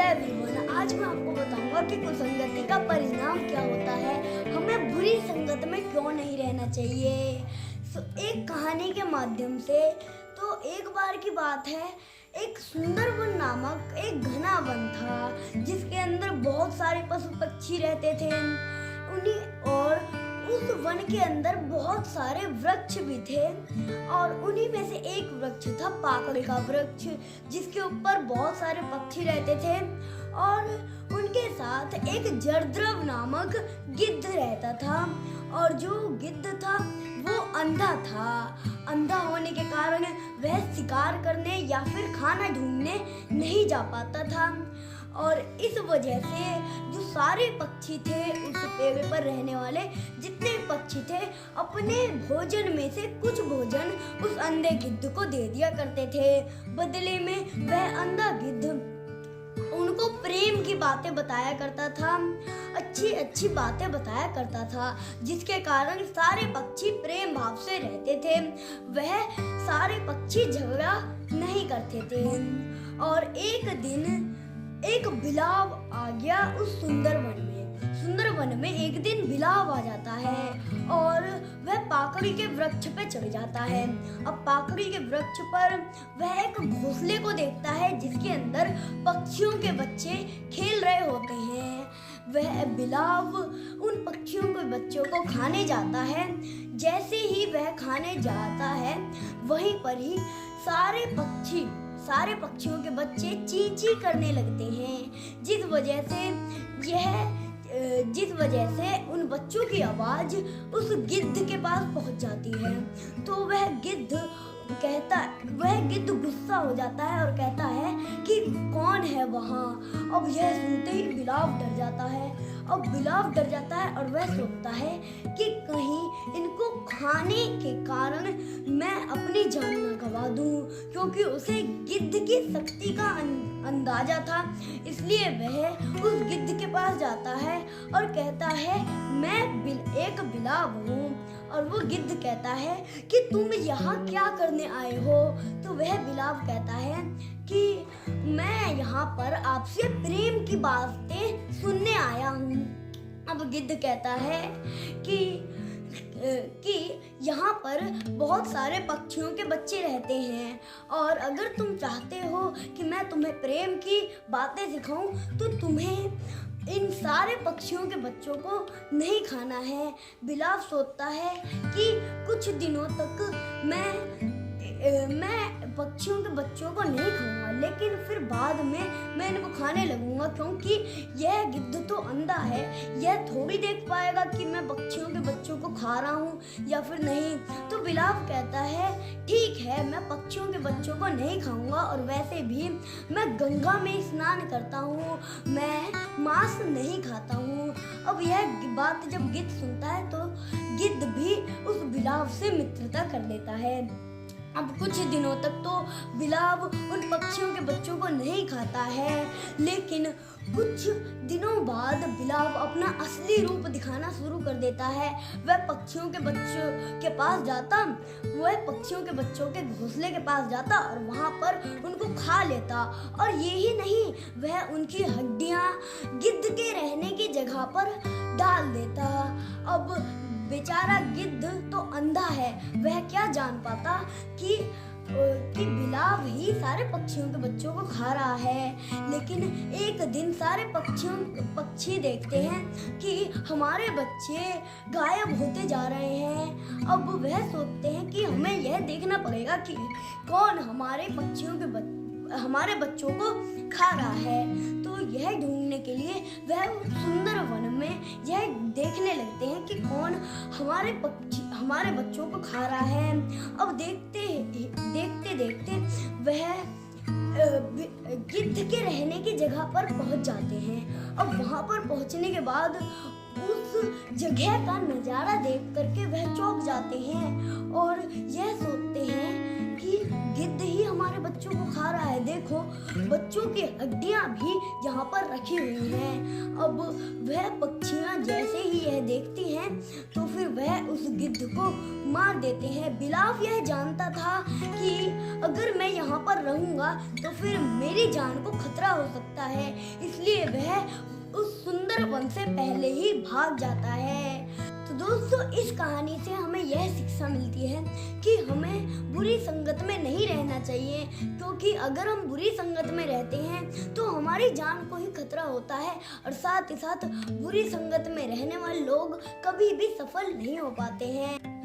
Everyone, आज मैं आपको बताऊंगा कि कुसंगति का परिणाम क्या होता है। हमें बुरी संगत में क्यों नहीं रहना चाहिए। एक कहानी के माध्यम से। तो एक बार की बात है, एक सुंदरवन नामक एक घना वन था जिसके अंदर बहुत सारे पशु पक्षी रहते थे। उन्हीं और उस वन के अंदर बहुत सारे वृक्ष भी थे और उन्हीं में से एक वृक्ष था पाकड़ी का वृक्ष, जिसके ऊपर बहुत सारे पक्षी रहते थे। और उनके साथ एक जरद्रव नामक गिद्ध रहता था। और जो गिद्ध था वो अंधा था। अंधा होने के कारण वह शिकार करने या फिर खाना ढूंढने नहीं जा पाता था। और इस वजह से जो सारे पक्षी थे, उस पेड़ पर रहने वाले जितने पक्षी थे, अपने भोजन में से कुछ भोजन उस अंधे गिद्ध को दे दिया करते थे। बदले में वह अंधा गिद्ध उनको प्रेम की बातें बताया करता था, अच्छी अच्छी बातें बताया करता था, जिसके कारण सारे पक्षी प्रेम भाव से रहते थे। वह सारे पक्षी झगड़ा नहीं करते थे। और एक दिन एक बिलाव आ गया उस सुंदर वन में एक दिन बिलाव आ जाता है और वह पाकड़ी के वृक्ष पे चढ़ जाता है। अब पाकड़ी के वृक्ष पर वह एक घोंसले को देखता है जिसके अंदर पक्षियों के बच्चे खेल रहे होते हैं। वह बिलाव उन पक्षियों के बच्चों को खाने जाता है। जैसे ही वह खाने जाता है, वहीं पर ही सारे पक्षियों के बच्चे ची ची करने लगते हैं, जिस वजह से उन बच्चों की आवाज उस गिद्ध के पास पहुंच जाती है। तो वह गिद्ध गुस्सा हो जाता है और कहता है कि कौन है वहाँ। अब यह सुनते ही बिलाव डर जाता है और वह सोचता है कि कहीं इनको खाने के कारण मैं अपनी जान न गवा दूं, क्योंकि उसे गिद्ध की शक्ति का अंदाजा था। इसलिए वह उस गिद्ध के पास जाता है और कहता है, मैं एक बिलाव हूँ। और वो गिद्ध कहता है कि तुम यहाँ क्या करने आए हो। तो वह बिलाव कहता है कि मैं यहाँ पर आपसे प्रेम की बातें सुनने आया हूँ। अब गिद्ध कहता है कि यहाँ पर बहुत सारे पक्षियों के बच्चे रहते हैं और अगर तुम चाहते हो कि मैं तुम्हें प्रेम की बातें सिखाऊं तो तुम्हें इन सारे पक्षियों के बच्चों को नहीं खाना है। बिलाव सोचता है कि कुछ दिनों तक मैं पक्षियों के बच्चों को नहीं खाऊंगा, लेकिन फिर बाद में मैं इनको खाने लगूंगा, क्योंकि यह गिद्ध तो अंधा है, यह थोड़ी देख पाएगा कि मैं पक्षियों के बच्चों को खा रहा हूँ या फिर नहीं। तो बिलाव कहता है, ठीक है, मैं पक्षियों के बच्चों को नहीं खाऊंगा और वैसे भी मैं गंगा में स्नान करता हूँ, मैं मांस नहीं खाता हूँ। अब यह बात जब गिद्ध सुनता है तो गिद्ध भी उस बिलाव से मित्रता कर लेता है। अब कुछ दिनों तक तो बिलाव उन पक्षियों के बच्चों को नहीं खाता है, लेकिन कुछ दिनों बाद बिलाव अपना असली रूप दिखाना शुरू कर देता है। वह पक्षियों के बच्चों के घोंसले के पास जाता और वहाँ पर उनको खा लेता। और यही नहीं, वह उनकी हड्डियाँ गिद्ध के रहने की जगह पर डाल देता। अब बेचारा गिद्ध तो अंधा है, वह क्या जान पाता कि बिलाव ही सारे पक्षियों के बच्चों को खा रहा है। लेकिन एक दिन सारे पक्षी देखते हैं कि हमारे बच्चे गायब होते जा रहे हैं। अब वह सोचते हैं कि हमें यह देखना पड़ेगा कि कौन हमारे बच्चों को खा रहा है। तो यह ढूंढने के लिए वह सुंदर वन में यह देखने लगते हैं कि कौन हमारे बच्चों को खा रहा है। अब देखते वह गिद्ध के रहने की जगह पर पहुंच जाते हैं। अब वहां पर पहुंचने के बाद उस जगह का नजारा देख करके वह चौंक जाते हैं और यह सोचते हैं क्योंकि गिद्ध ही हमारे बच्चों को खा रहा है। देखो, बच्चों की हड्डियां भी यहाँ पर रखी हुई हैं। अब वह पक्षियां जैसे ही यह देखती हैं तो फिर वह उस गिद्ध को मार देते हैं। बिलाव यह जानता था कि अगर मैं यहाँ पर रहूंगा तो फिर मेरी जान को खतरा हो सकता है, इसलिए वह उस सुंदर वन से पहले ही भाग जाता है। तो दोस्तों, इस कहानी से हमें यह शिक्षा मिलती है कि हमें बुरी संगत में नहीं रहना चाहिए, क्योंकि अगर हम बुरी संगत में रहते हैं तो हमारी जान को ही खतरा होता है और साथ ही साथ बुरी संगत में रहने वाले लोग कभी भी सफल नहीं हो पाते हैं।